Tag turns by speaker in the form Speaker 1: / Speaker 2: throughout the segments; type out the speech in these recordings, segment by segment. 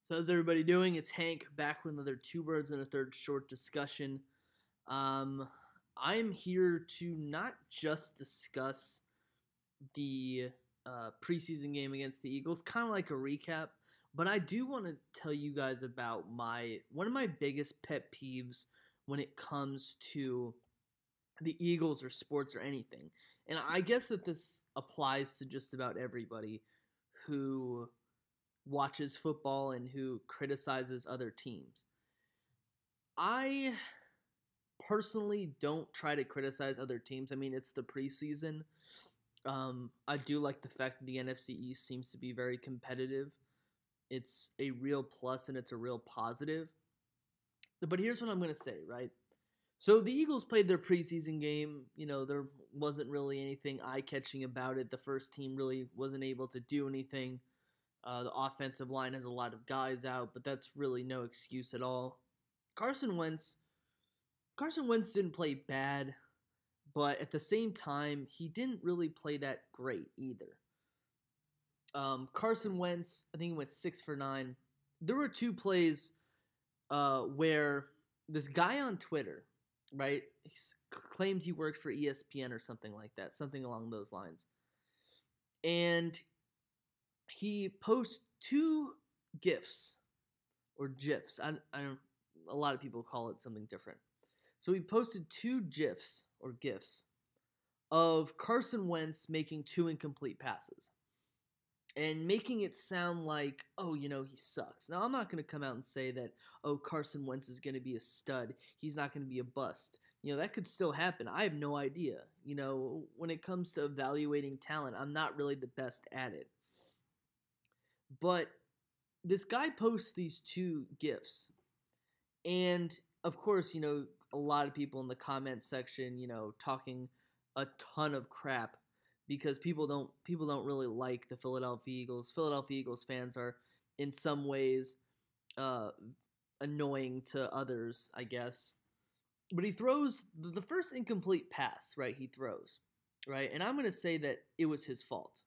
Speaker 1: So how's everybody doing? It's Hank back with another Two Birds and a Third short discussion. Um, I'm here to not just discuss the preseason game against the Eagles, kind of like a recap, but I do want to tell you guys about one of my biggest pet peeves when it comes to the Eagles or sports or anything. And I guess that this applies to just about everybody who watches football and who criticizes other teams. I personally don't try to criticize other teams. I mean, it's the preseason. I do like the fact that the NFC East seems to be very competitive. It's a real plus and it's a real positive. But here's what I'm going to say, right? So the Eagles played their preseason game. There wasn't really anything eye-catching about it. The first team really wasn't able to do anything. The offensive line has a lot of guys out, but that's really no excuse at all. Carson Wentz didn't play bad, but at the same time, he didn't really play that great either. Carson Wentz, I think he went 6 for 9. There were two plays where this guy on Twitter, right, he claimed he worked for ESPN or something like that, something along those lines. And he posts two GIFs or GIFs. I don't. A lot of people call it something different. So he posted two GIFs or GIFs of Carson Wentz making two incomplete passes and making it sound like, oh, he sucks. Now, I'm not going to come out and say that, oh, Carson Wentz is going to be a stud. He's not going to be a bust. That could still happen. I have no idea. When it comes to evaluating talent, I'm not really the best at it. But this guy posts these two GIFs. And, of course, a lot of people in the comment section, talking a ton of crap because people don't really like the Philadelphia Eagles. Philadelphia Eagles fans are, in some ways, annoying to others, I guess. But he throws the first incomplete pass, right? He throws, right? And I'm going to say that it was his fault.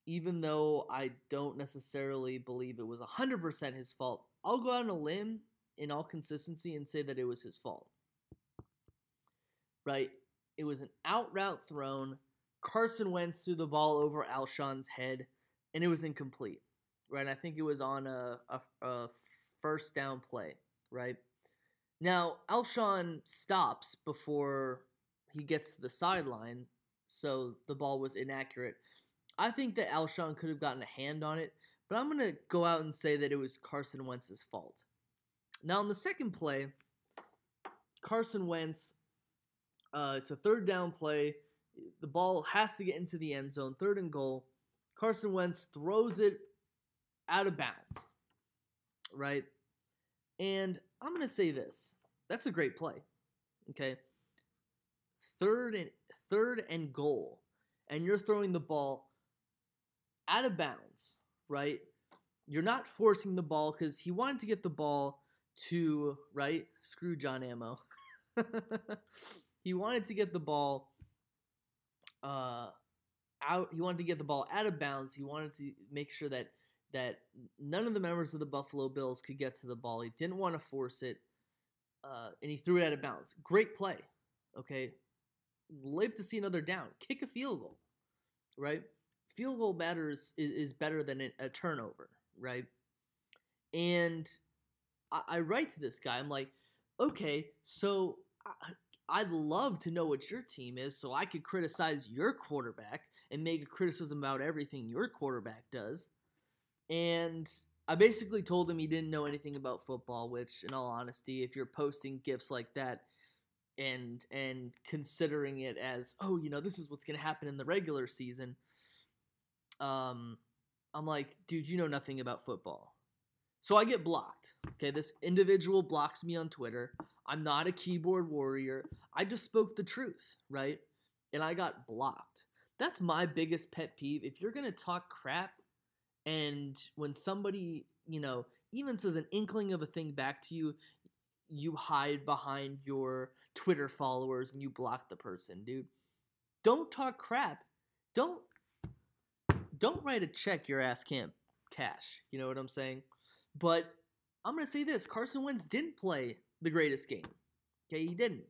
Speaker 1: Even though I don't necessarily believe it was 100% his fault, I'll go out on a limb in all consistency and say that it was his fault. Right? It was an out route thrown. Carson Wentz threw the ball over Alshon's head, and it was incomplete. Right? I think it was on a first down play. Right? Now, Alshon stops before he gets to the sideline, so the ball was inaccurate. I think that Alshon could have gotten a hand on it, but I'm going to go out and say that it was Carson Wentz's fault. Now, on the second play, Carson Wentz, it's a third down play. The ball has to get into the end zone, 3rd and goal. Carson Wentz throws it out of bounds, right? And I'm going to say this. That's a great play, okay? Third and goal, and you're throwing the ball out of bounds, right? You're not forcing the ball because he wanted to get the ball to, right? Screw John Ammo. He wanted to get the ball out. He wanted to get the ball out of bounds. He wanted to make sure that none of the members of the Buffalo Bills could get to the ball. He didn't want to force it, and he threw it out of bounds. Great play, okay? Live to see another down. Kick a field goal, right? Field goal matters is better than a turnover, right? And I write to this guy. I'm like, okay, so I'd love to know what your team is so I could criticize your quarterback and make a criticism about everything your quarterback does. And I basically told him he didn't know anything about football, which, in all honesty, if you're posting GIFs like that and considering it as, oh, this is what's going to happen in the regular season, I'm like, dude, you know nothing about football. So I get blocked. Okay, this individual blocks me on Twitter. I'm not a keyboard warrior. I just spoke the truth, right? And I got blocked. That's my biggest pet peeve. If you're going to talk crap and when somebody, even says an inkling of a thing back to you, you hide behind your Twitter followers and you block the person, dude. Don't talk crap. Don't write a check your ass can't cash. You know what I'm saying? But I'm going to say this. Carson Wentz didn't play the greatest game. Okay, he didn't.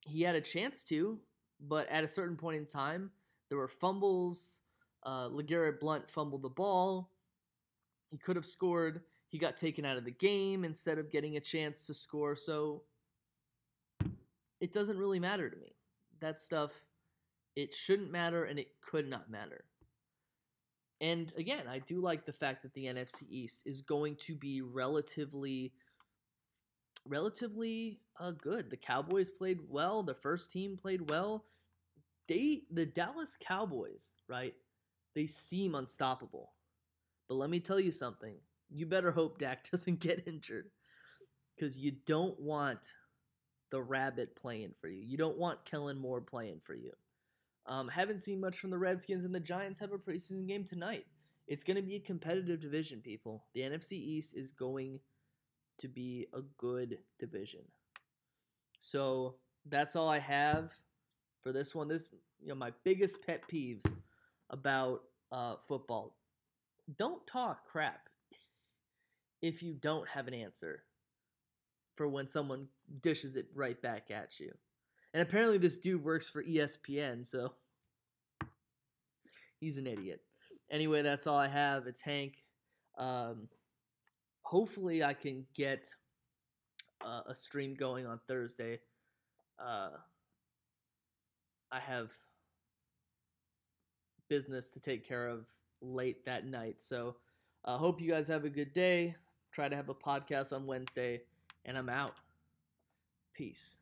Speaker 1: He had a chance to, but at a certain point in time, there were fumbles. LeGarrette Blount fumbled the ball. He could have scored. He got taken out of the game instead of getting a chance to score. So it doesn't really matter to me. That stuff, it shouldn't matter and it could not matter. And again, I do like the fact that the NFC East is going to be relatively good. The Cowboys played well. The first team played well. The Dallas Cowboys, right? They seem unstoppable. But let me tell you something. You better hope Dak doesn't get injured, because you don't want the rabbit playing for you. You don't want Kellen Moore playing for you. Haven't seen much from the Redskins, and the Giants have a preseason game tonight. It's going to be a competitive division, people. The NFC East is going to be a good division. So that's all I have for this one. This, my biggest pet peeves about football. Don't talk crap if you don't have an answer for when someone dishes it right back at you. And apparently this dude works for ESPN, so he's an idiot. Anyway, that's all I have. It's Hank. Hopefully I can get a stream going on Thursday. I have business to take care of late that night. So I hope you guys have a good day. Try to have a podcast on Wednesday, and I'm out. Peace.